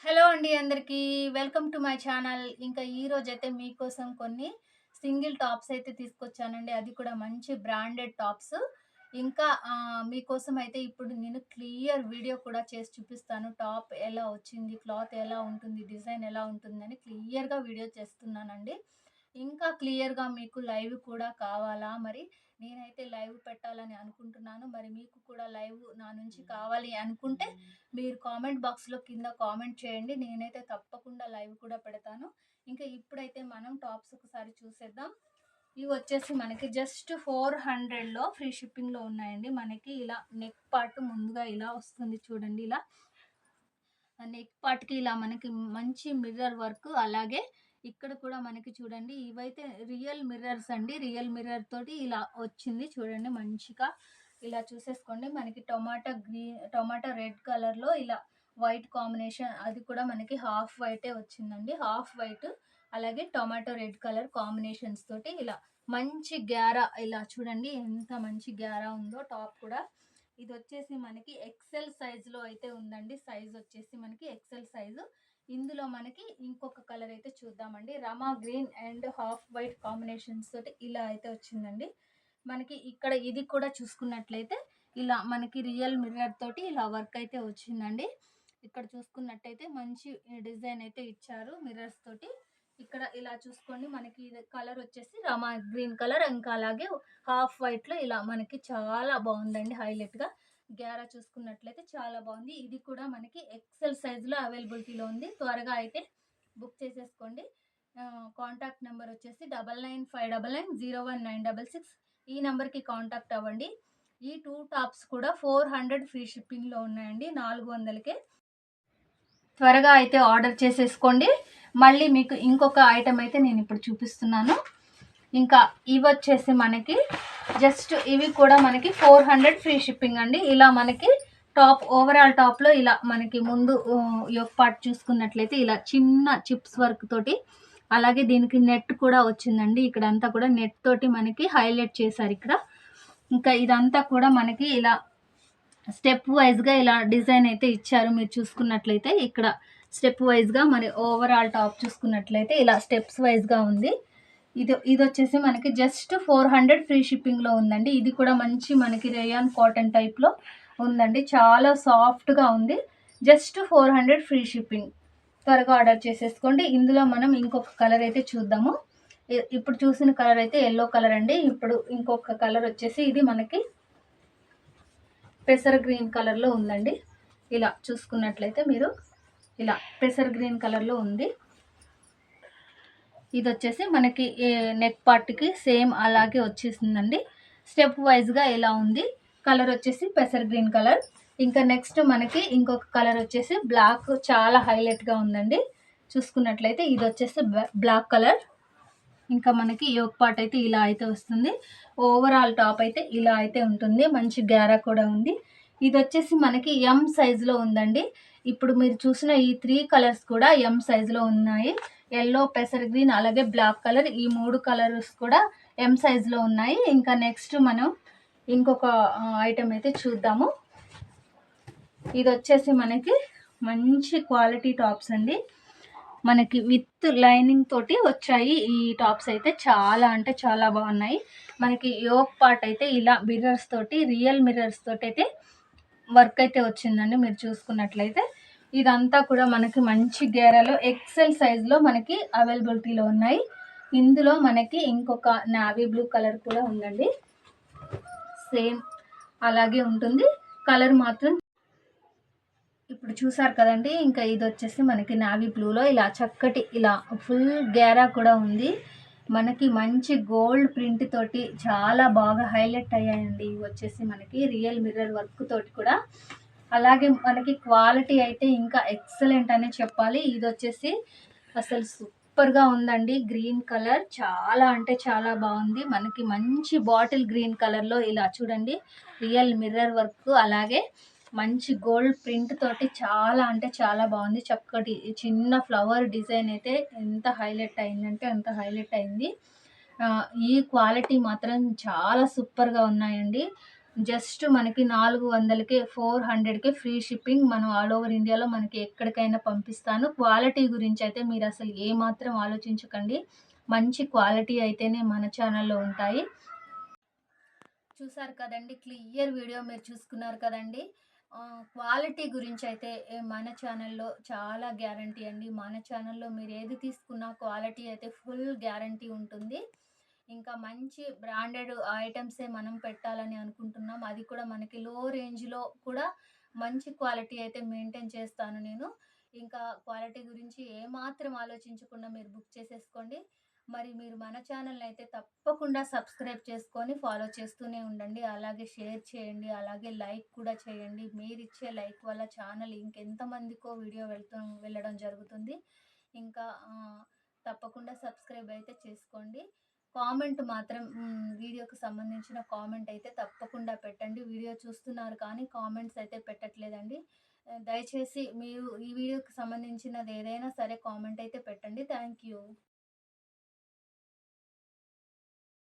Hello అండి అందరికీ. Welcome to my channel. ఇంకా ఈరోజైతే మీకోసం కొన్ని సింగిల్ టాప్స్ అయితే తీసుకొచ్చానండి. అది కూడా మంచి బ్రాండెడ్ టాప్స్. ఇంకా మీకోసం అయితే ఇప్పుడు నేను క్లియర్ వీడియో కూడా చేసి చూపిస్తాను. టాప్ ఎలా వచ్చింది, క్లాత్ ఎలా ఉంటుంది, డిజైన్ ఎలా ఉంటుందని క్లియర్‌గా వీడియో చేస్తున్నానండి. ఇంకా క్లియర్‌గా మీకు లైవ్ కూడా కావాలా? మరి నేనైతే లైవ్ పెట్టాలని అనుకుంటున్నాను. మరి మీకు కూడా లైవ్ నా నుంచి కావాలి అనుకుంటే మీరు కామెంట్ బాక్స్‌లో కింద కామెంట్ చేయండి. నేనైతే తప్పకుండా లైవ్ కూడా పెడతాను. ఇంకా ఇప్పుడైతే మనం టాప్స్ ఒకసారి చూసేద్దాం. ఇవి వచ్చేసి మనకి జస్ట్ 400లో ఫ్రీ షిప్పింగ్‌లో ఉన్నాయండి. మనకి ఇలా నెక్ పార్ట్ ముందుగా ఇలా వస్తుంది చూడండి. ఇలా నెక్ పార్ట్‌కి ఇలా మనకి మంచి మిర్రర్ వర్క్, అలాగే ఇక్కడ కూడా మనకి చూడండి ఇవైతే రియల్ మిర్రర్స్ అండి. రియల్ మిర్రర్ తోటి ఇలా వచ్చింది చూడండి మంచిగా. ఇలా చూసేసుకోండి. మనకి టొమాటో రెడ్ కలర్‌లో ఇలా వైట్ కాంబినేషన్, అది కూడా మనకి హాఫ్ వైటే వచ్చిందండి. హాఫ్ వైట్ అలాగే టొమాటో రెడ్ కలర్ కాంబినేషన్స్ తోటి ఇలా మంచి గ్యారా, ఇలా చూడండి ఎంత మంచి గ్యారా ఉందో టాప్ కూడా. ఇదొచ్చేసి మనకి ఎక్సెల్ సైజులో అయితే ఉందండి. సైజ్ వచ్చేసి మనకి ఎక్సెల్ సైజు. ఇందులో మనకి ఇంకొక కలర్ అయితే చూద్దామండి. రమా green and half white combinations తోటి ఇలా అయితే వచ్చిందండి. మనకి ఇక్కడ ఇది కూడా చూసుకున్నట్లయితే ఇలా మనకి రియల్ మిర్రర్ తోటి ఇలా వర్క్ అయితే వచ్చిందండి. ఇక్కడ చూసుకున్నట్టయితే మంచి డిజైన్ అయితే ఇచ్చారు మిర్రర్స్ తోటి. ఇక్కడ ఇలా చూసుకోండి మనకి ఇది కలర్ వచ్చేసి రమా గ్రీన్ కలర్, ఇంకా అలాగే హాఫ్ వైట్లో ఇలా మనకి చాలా బాగుందండి. హైలైట్గా గ్యారా చూసుకున్నట్లయితే చాలా బాగుంది. ఇది కూడా మనకి ఎక్సెల్ సైజులో అవైలబిలిటీలో ఉంది. త్వరగా అయితే బుక్ చేసేసుకోండి. కాంటాక్ట్ నెంబర్ వచ్చేసి 9959901966. ఈ నెంబర్కి కాంటాక్ట్ అవ్వండి. ఈ టూ టాప్స్ కూడా 400 ఫ్రీ షిప్పింగ్లో ఉన్నాయండి. 400కే త్వరగా అయితే ఆర్డర్ చేసేసుకోండి. మళ్ళీ మీకు ఇంకొక ఐటెం అయితే నేను ఇప్పుడు చూపిస్తున్నాను. ఇంకా ఇవి వచ్చేసి మనకి జస్ట్ ఇవి కూడా మనకి 400 ఫ్రీ షిప్పింగ్ అండి. ఇలా మనకి టాప్ ఓవరాల్ టాప్లో ఇలా మనకి ముందు యోక్ పార్ట్ చూసుకున్నట్లయితే ఇలా చిన్న చిప్స్ వర్క్ తోటి, అలాగే దీనికి నెట్ కూడా వచ్చిందండి. ఇక్కడ అంతా కూడా నెట్ తోటి మనకి హైలైట్ చేశారు ఇక్కడ. ఇంకా ఇదంతా కూడా మనకి ఇలా స్టెప్ వైజ్గా ఇలా డిజైన్ అయితే ఇచ్చారు. మీరు చూసుకున్నట్లయితే ఇక్కడ స్టెప్ వైజ్గా మరి ఓవరాల్ టాప్ చూసుకున్నట్లయితే ఇలా స్టెప్స్ వైజ్గా ఉంది. ఇది వచ్చేసి మనకి జస్ట్ 400 ఫ్రీ షిప్పింగ్లో ఉందండి. ఇది కూడా మంచి మనకి రేయాన్ కాటన్ టైప్లో ఉందండి. చాలా సాఫ్ట్గా ఉంది. Just 400 free shipping. త్వరగా ఆర్డర్ చేసేసుకోండి. ఇందులో మనం ఇంకొక కలర్ అయితే చూద్దాము. ఇప్పుడు చూసిన కలర్ అయితే ఎల్లో కలర్ అండి. ఇప్పుడు ఇంకొక కలర్ వచ్చేసి ఇది మనకి పెసర గ్రీన్ కలర్లో ఉందండి. ఇలా చూసుకున్నట్లయితే మీరు ఇలా పెసర గ్రీన్ కలర్లో ఉంది. ఇది వచ్చేసి మనకి నెక్ పార్ట్కి సేమ్ అలాగే వచ్చేసిందండి. స్టెప్ వైజ్గా ఇలా ఉంది. కలర్ వచ్చేసి పెసర గ్రీన్ కలర్. ఇంకా నెక్స్ట్ మనకి ఇంకొక కలర్ వచ్చేసి బ్లాక్, చాలా హైలైట్గా ఉందండి. చూసుకున్నట్లయితే ఇది వచ్చేసి బ్లాక్ కలర్. ఇంకా మనకి యోక్ పార్ట్ అయితే ఇలా అయితే వస్తుంది. ఓవరాల్ టాప్ అయితే ఇలా అయితే ఉంటుంది. మంచి గ్యారా కూడా ఉంది. ఇది వచ్చేసి మనకి ఎం సైజులో ఉందండి. ఇప్పుడు మీరు చూసిన ఈ 3 కలర్స్ కూడా ఎం సైజులో ఉన్నాయి. ఎల్లో, పెసర్ గ్రీన్ అలాగే బ్లాక్ కలర్, ఈ 3 కలర్స్ కూడా ఎం సైజులో ఉన్నాయి. ఇంకా నెక్స్ట్ మనం ఇంకొక ఐటెం అయితే చూద్దాము. ఇది వచ్చేసి మనకి మంచి క్వాలిటీ టాప్స్ అండి. మనకి విత్ లైనింగ్ తోటి వచ్చాయి ఈ టాప్స్ అయితే. చాలా అంటే చాలా బాగున్నాయి. మనకి యోక్ పార్ట్ అయితే ఇలా మిర్రర్స్ తోటి, రియల్ మిర్రర్స్ తోటి అయితే వర్క్ అయితే వచ్చిందండి. మీరు చూసుకున్నట్లయితే ఇదంతా కూడా మనకి మంచి గేరాలో ఎక్సెల్ సైజులో మనకి అవైలబిలిటీలో ఉన్నాయి. ఇందులో మనకి ఇంకొక నావీ బ్లూ కలర్ కూడా ఉందండి. సేమ్ అలాగే ఉంటుంది. కలర్ మాత్రం ఇప్పుడు చూసారు కదండి. ఇంకా ఇది వచ్చేసి మనకి నావీ బ్లూలో ఇలా చక్కటి ఇలా ఫుల్ గేరా కూడా ఉంది. మనకి మంచి గోల్డ్ ప్రింట్ తోటి చాలా బాగా హైలైట్ అయ్యాయండి. ఇవి వచ్చేసి మనకి రియల్ మిర్రర్ వర్క్ తోటి కూడా, అలాగే మనకి క్వాలిటీ అయితే ఇంకా ఎక్సలెంట్ అనే చెప్పాలి. ఇది వచ్చేసి అసలు సూపర్గా ఉందండి. గ్రీన్ కలర్ చాలా అంటే చాలా బాగుంది. మనకి మంచి బాటిల్ గ్రీన్ కలర్లో ఇలా చూడండి రియల్ మిర్రర్ వర్క్, అలాగే మంచి గోల్డ్ ప్రింట్ తోటి చాలా అంటే చాలా బాగుంది. చక్కటి చిన్న ఫ్లవర్ డిజైన్ అయితే ఎంత హైలైట్ అయిందంటే అంత హైలైట్ అయింది. ఈ క్వాలిటీ మాత్రం చాలా సూపర్గా ఉన్నాయండి. జస్ట్ మనకి 400కే 400కే ఫ్రీ షిప్పింగ్. మనం ఆల్ ఓవర్ ఇండియాలో మనకి ఎక్కడికైనా పంపిస్తాను. క్వాలిటీ గురించయితే మీరసలు ఏమాత్రం ఆలోచించకండి. మంచి క్వాలిటీ అయితేనే మన ఛానల్‌లో ఉంటాయి. చూసారు కదండీ! క్లియర్ వీడియో మీరు చూసుకున్నారు కదండీ! క్వాలిటీ గురించయితే మన ఛానల్‌లో చాలా గ్యారంటీ అండి. మన ఛానల్‌లో మీరేది తీసుకున్నా క్వాలిటీ అయితే ఫుల్ గ్యారంటీ ఉంటుంది. ఇంకా మంచి బ్రాండెడ్ ఐటెమ్సే మనం పెట్టాలని అనుకుంటున్నాం. అది కూడా మనకి లో రేంజ్‌లో కూడా మంచి క్వాలిటీ అయితే మెయింటైన్ చేస్తాను నేను. ఇంకా క్వాలిటీ గురించి ఏమాత్రం ఆలోచించకుండా మీరు బుక్ చేసేసుకోండి. మరి మీరు మన ఛానల్‌ని అయితే తప్పకుండా సబ్స్క్రైబ్ చేసుకొని ఫాలో చేస్తూనే ఉండండి. అలాగే షేర్ చేయండి. అలాగే లైక్ కూడా చేయండి. మీరిచ్చే లైక్ వల్ల ఛానల్ ఇంకెంతమందికో వీడియో వెళ్ళడం జరుగుతుంది. ఇంకా తప్పకుండా సబ్స్క్రైబ్ అయితే చేసుకోండి. కామెంట్ మాత్రం వీడియోకి సంబంధించిన కామెంట్ అయితే తప్పకుండా పెట్టండి. వీడియో చూస్తున్నారు కానీ కామెంట్స్ అయితే పెట్టట్లేదండి. దయచేసి మీరు ఈ వీడియోకి సంబంధించినది ఏదైనా సరే కామెంట్ అయితే పెట్టండి. Thank you.